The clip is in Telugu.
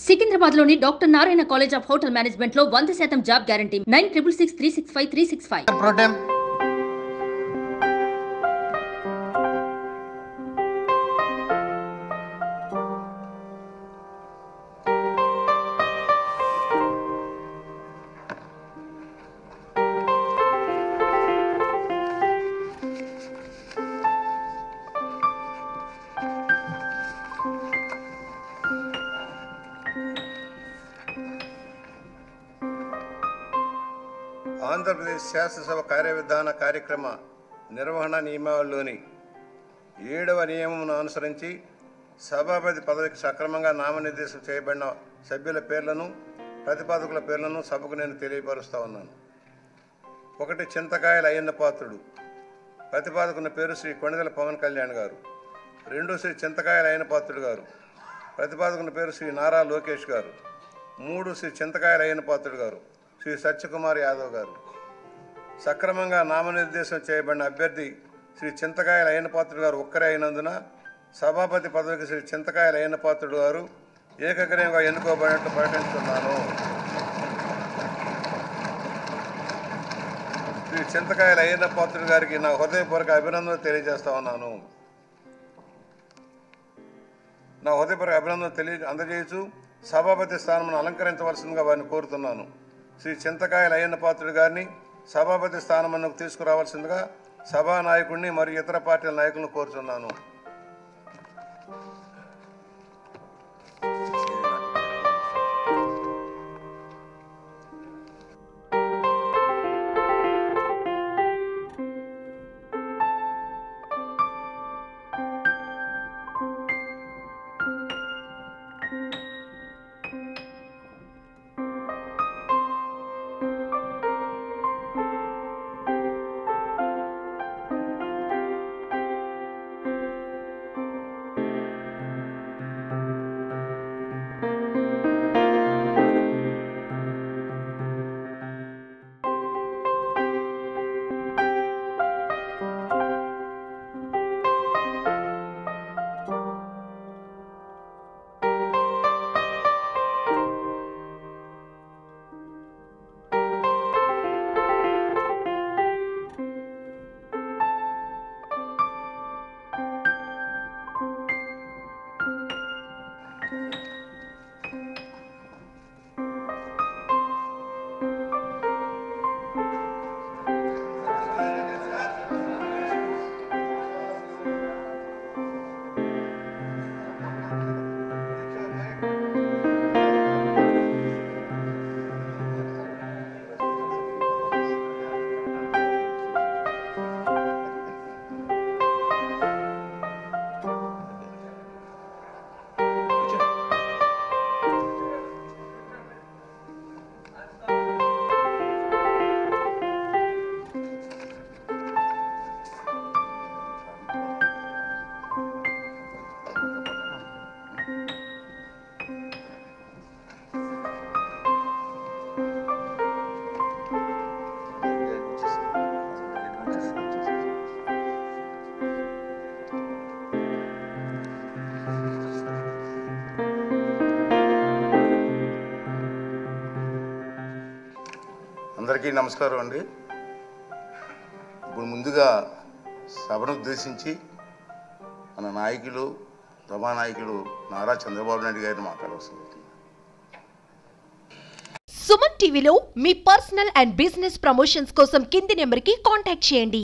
సికింద్రాబాద్లోని doctor Narayana college of hotel management లో 100% జాబ్ గ్యారంటీ 966365 ఆంధ్రప్రదేశ్ శాసనసభ కార్యవిధాన కార్యక్రమ నిర్వహణ నియమావళిలోని 7వ నియమమును అనుసరించి సభాపతి పదవికి సక్రమంగా నామనిర్దేశం చేయబడిన సభ్యుల పేర్లను ప్రతిపాదకుల పేర్లను సభకు నేను తెలియపరుస్తా ఉన్నాను. 1 చింతకాయల అయ్యన్న పాత్రుడు. ప్రతిపాదకుని పేరు శ్రీ కొణిదెల పవన్ కళ్యాణ్ గారు. 2 శ్రీ చింతకాయల అయ్యన్న పాత్రుడు గారు. ప్రతిపాదకుని పేరు శ్రీ నారా లోకేష్ గారు. 3 శ్రీ చింతకాయల అయ్యన్న పాత్రుడు గారు శ్రీ సత్యకుమార్ యాదవ్ గారు. సక్రమంగా నామనిర్దేశం చేయబడిన అభ్యర్థి శ్రీ చింతకాయల అయ్యన్న పాత్రుడు గారు ఒక్కరే అయినందున సభాపతి పదవికి శ్రీ చింతకాయల అయ్యన్న పాత్రుడు గారు ఏకగ్రీవంగా ఎన్నుకోబడినట్లు ప్రకటిస్తున్నాను. శ్రీ చింతకాయల అయ్యన్న పాత్రుడు గారికి నా హృదయపూర్వక అభినందనలు తెలియజేస్తా ఉన్నాను. నా హృదయపూర్వక అభినందనలు అందజేయచ్చు సభాపతి స్థానం అలంకరించవలసిందిగా వారిని కోరుతున్నాను. శ్రీ చింతకాయల అయ్యన్న పాత్రుడు గారిని సభాపతి స్థానమునకు తీసుకురావాల్సిందిగా సభా నాయకుడిని మరియు ఇతర పార్టీల నాయకులను కోరుతున్నాను. అందరికీ నమస్కారం అండి. ఇప్పుడు ముందుగా సభను ఉద్దేశించి మన నాయకులు సభానాయకులు నారా చంద్రబాబు నాయుడు గారిని మాట్లాడవలసింది. సుమన్ టీవీలో మీ పర్సనల్ అండ్ బిజినెస్ ప్రమోషన్స్ కోసం కింది నెంబర్కి కాంటాక్ట్ చేయండి.